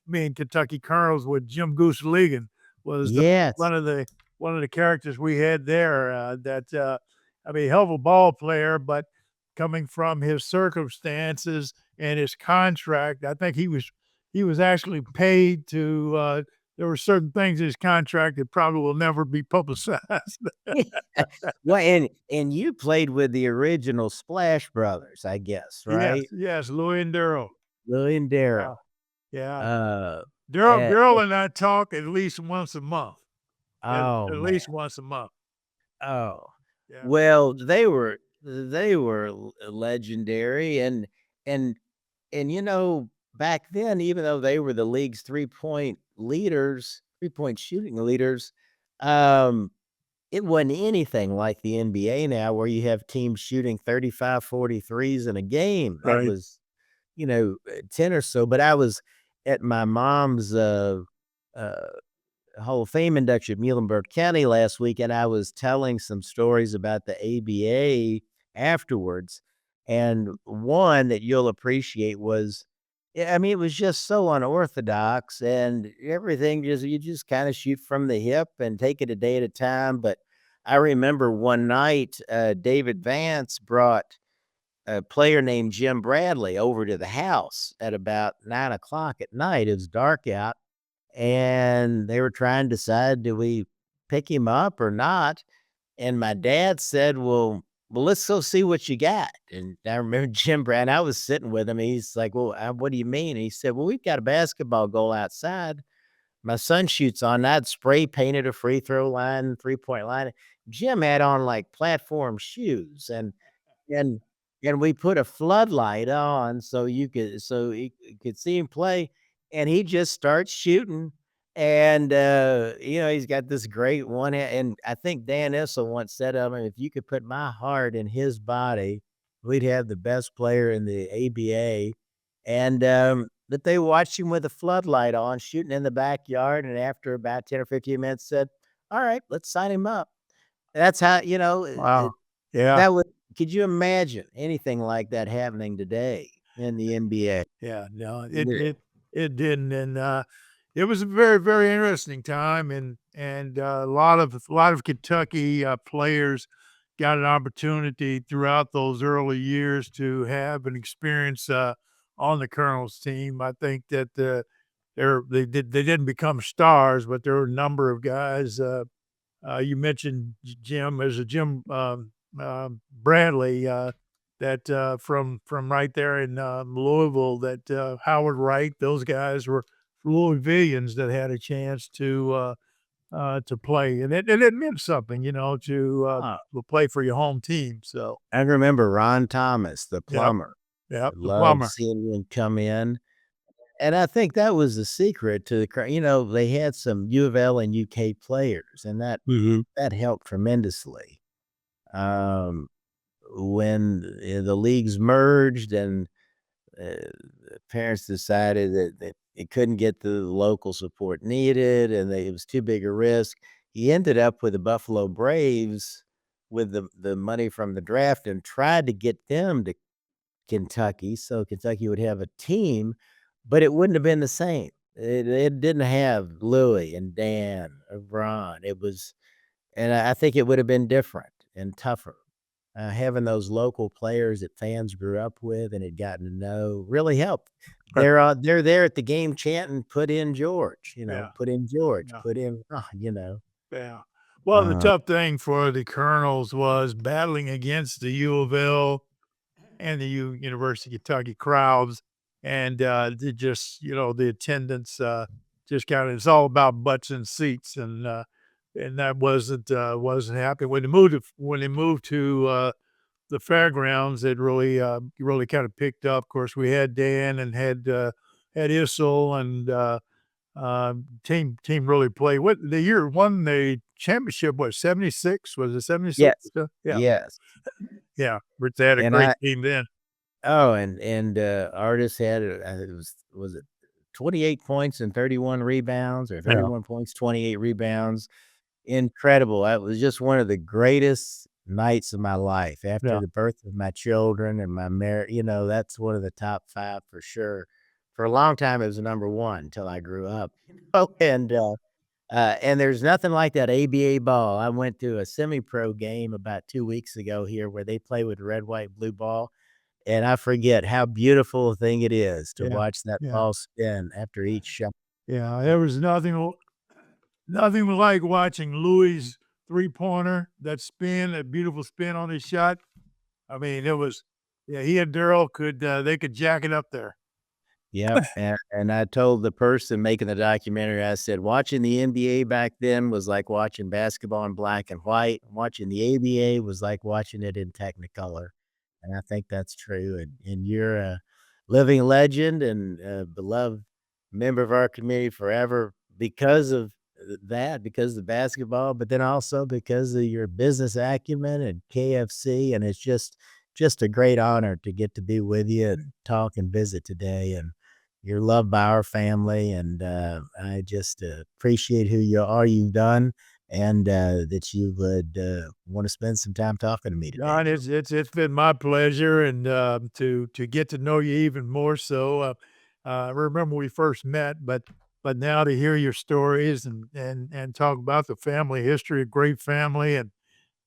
Me and Kentucky Colonels with Jim Goose Ligon was Yes. one of the one of the characters we had there. Hell of a ball player, but coming from his circumstances and his contract, I think he was actually paid to. There were certain things in his contract that probably will never be publicized. Well, and you played with the original Splash Brothers, I guess, Yes, right? yes, Louis and Daryl. Lily and Daryl. Yeah, yeah. Uh, Daryl, eh Daryl and I talk at least once a month. At, oh, at man. least once a month. Oh. Yeah. Well, they were legendary, and back then, even though they were the league's three-point shooting leaders, um, it wasn't anything like the NBA now where you have teams shooting 35, 43s in a game. That Right. was, 10 or so, but I was at my mom's, uh Hall of Fame induction at Muhlenberg County last week, and I was telling some stories about the ABA afterwards. And one that you'll appreciate was, yeah, I mean, it was just so unorthodox and everything just you just kind of shoot from the hip and take it a day at a time. But I remember one night, David Vance brought a player named Jim Bradley over to the house at about 9 o'clock at night. It was dark out and they were trying to decide, do we pick him up or not? And my dad said, well, let's go see what you got. And I remember Jim Brand, I was sitting with him. He's like, well, what do you mean? And he said, well, we've got a basketball goal outside. My son shoots on that, spray painted a free throw line, 3-point line. Jim had on like platform shoes and and we put a floodlight on so you could see him play, and he just starts shooting, and, he's got this great one ha and I think Dan Issel once said of him, "If you could put my heart in his body, we'd have the best player in the ABA," and, but they watched him with a floodlight on, shooting in the backyard, and after about 10 or 15 minutes said, "Alright, let's sign him up." That's how, Wow. Yeah. that would could you imagine anything like that happening today in the NBA? Yeah. No, it Yeah. it it didn't, and it was a very very interesting time, and a lot of Kentucky players got an opportunity throughout those early years to have an experience on the Colonels team. I think that they didn't become stars, but there were a number of guys. You mentioned Jim. There's a Jim Bradley from right there in Louisville. That Howard Wright. Those guys were Louisvillians that had a chance to play, and it meant something, Uh, to play for your home team. So, I remember Ron Thomas, the yep, plumber. yep, I the loved plumber. seeing him come in, and I think that was the secret to they had some U of L and UK players, and Mhm. that helped tremendously. Um, when, the leagues merged and the parents decided that it couldn't get the local support needed and it was too big a risk. He ended up with the Buffalo Braves with the money from the draft and tried to get them to Kentucky so Kentucky would have a team, but it wouldn't have been the same. It didn't have Louis and Dan or Ron. And I think it would have been different and tougher. Having those local players that fans grew up with and had gotten to know really helped. They're there at the game chanting, "Put in George," Yeah, "Put in George, yeah. put in," you know. Yeah. Well, the Uh, tough thing for the Colonels was battling against the U of L and the University of Kentucky crowds, and the attendance just kind of it's all about butts and seats, and that wasn't happening when they moved to the fairgrounds that really kind of picked up. Of course, we had Dan and had Issel and team really played. What the year won the championship? What 76? Was it 76? Yes. Yeah, Yes. yeah. They had a And great I team then. Oh, Artis had, was it 28 points and 31 rebounds, or Yeah, 31 points, 28 rebounds? Incredible. That was just one of the greatest nights of my life after yeah, the birth of my children and my marriage. That's one of the top 5 for sure. For a long time, it was number 1 until I grew up. And there's nothing like that ABA ball. I went to a semi-pro game about 2 weeks ago here where they play with red, white, blue ball, and I forget how beautiful a thing it is to yeah, watch that yeah, ball spin after each shot. yeah. There was nothing like watching Louis' three-pointer, that beautiful spin on his shot. I mean, it was, yeah, he and Daryl they could jack it up there. Yep, and I told the person making the documentary, I said, "Watching the NBA back then was like watching basketball in black and white. Watching the ABA was like watching it in Technicolor." And I think that's true, and you're a living legend and a beloved member of our community forever because of that, because of basketball, but then also because of your business acumen and KFC, and it's just a great honor to get to be with you and talk and visit today, and you're loved by our family, and, I just, appreciate who you are, you've done, and, that you would, wanna spend some time talking to me today. John, it's been my pleasure, and to get to know you even more. So, I remember we first met, but now to hear your stories and talk about the family history, a great family,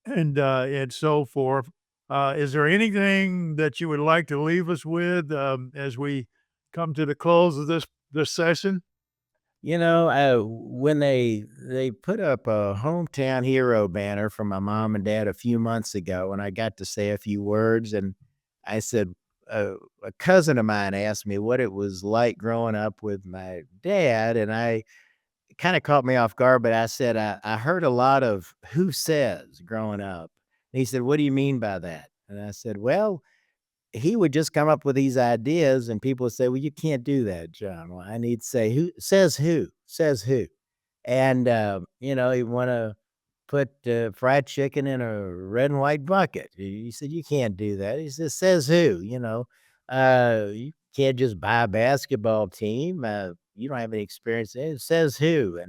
and so forth. Is there anything that you would like to leave us with as we come to the close of this session? When they put up a hometown hero banner for my mom and dad a few months ago, and I got to say a few words, and I said, a cousin of mine asked me what it was like growing up with my dad, and I it kinda caught me off guard, but I said, "I heard a lot of 'who says' growing up." And he said, "What do you mean by that?" And I said, "Well, he would just come up with these ideas and people would say, 'Well, you can't do that, John.' Well, I need to say, 'Who says who? Says who?'" And, you wanna put, fried chicken in a red and white bucket. He said, "You can't do that." He "Says who?" You can't just buy a basketball team, you don't have any experience in it. Says who?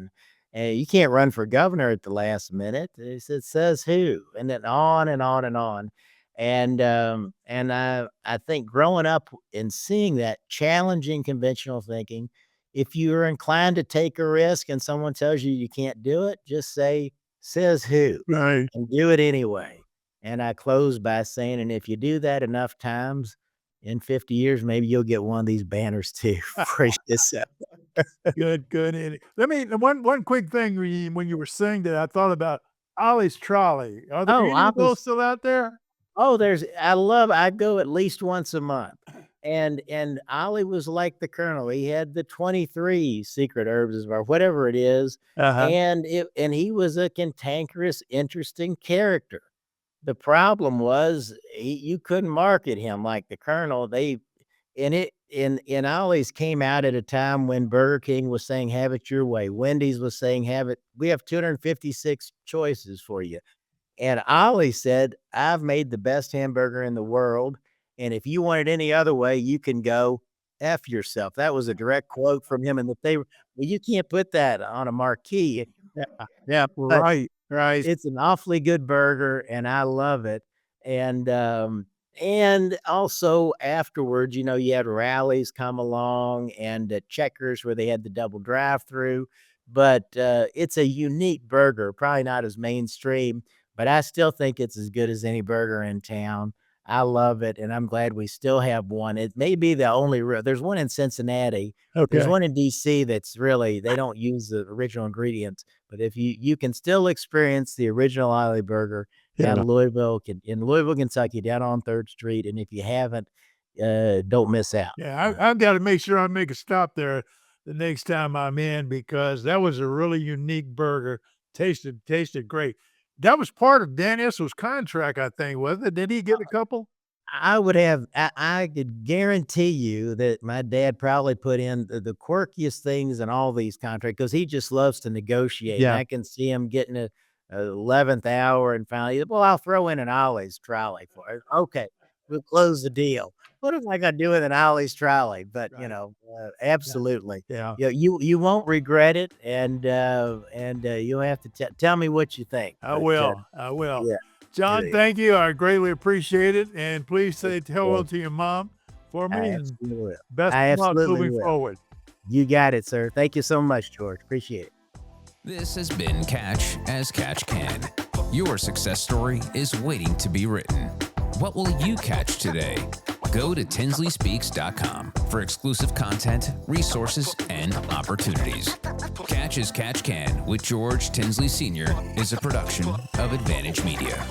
And you can't run for governor at the last minute. He said, "Says who?" And then on and on and on. And I think growing up and seeing that challenging conventional thinking, if you're inclined to take a risk and someone tells you you can't do it, just say, "Says who?" Right. and do it anyway. And I close by saying, and if you do that enough times, in 50 years, maybe you'll get one of these banners too for yourself. Good, good. And let me one quick thing when you were saying that, I thought about Ollie's Trolley. Are there Oh, any I of those was still out there? Oh, I go at least once a month, and Ollie was like the Colonel. He had the 23 secret herbs or whatever it is, Uh-huh. and he was a cantankerous, interesting character. The problem was you couldn't market him like the Colonel. They and it and Ollie's came out at a time when Burger King was saying, "Have it your way." Wendy's was saying, "Have it we have 256 choices for you." And Ollie said, "I've made the best hamburger in the world, and if you want it any other way, you can go F yourself." That was a direct quote from him, and that they were well, you can't put that on a marquee, Yeah, yeah, but right, right. it's an awfully good burger, and I love it, and also afterwards, you had rallies come along and at Checkers where they had the double drive-through, but, it's a unique burger, probably not as mainstream, but I still think it's as good as any burger in town. I love it, and I'm glad we still have one. It may be the only real there's one in Cincinnati, there's Okay. one in DC that's really they don't use the original ingredients, but if you can still experience the original Ollie burger down Yeah. in Louisville, Kentucky, down on 3rd Street, and if you haven't, don't miss out. Yeah, I've gotta make sure I make a stop there the next time I'm in because that was a really unique burger. Tasted great. That was part of Dan Issel's contract, I think, wasn't it? Did he get a couple? I could guarantee you that my dad probably put in the quirkiest things in all these contracts because he just loves to negotiate. And Yeah. I can see him getting a 11th hour and finally, well, I'll throw in an Ollie's trolley for it. Okay, we'll close the deal. What am I gonna do with an Ollie's trolley? But Right. Yeah. absolutely, Yeah. you won't regret it, and you'll have to tell me what you think. I But will. I will. yeah, John, yeah, thank you. I greatly appreciate it. And please say hello well, to your mom for I me and absolutely will. best I of luck absolutely moving will. forward. You got it, sir. Thank you so much, George. Appreciate it. This has been Catch as Catch Can. Your success story is waiting to be written. What will you catch today? Go to tinsleyspeaks.com for exclusive content, resources, and opportunities. Catch as Catch Can with George Tinsley Sr. is a production of Advantage Media.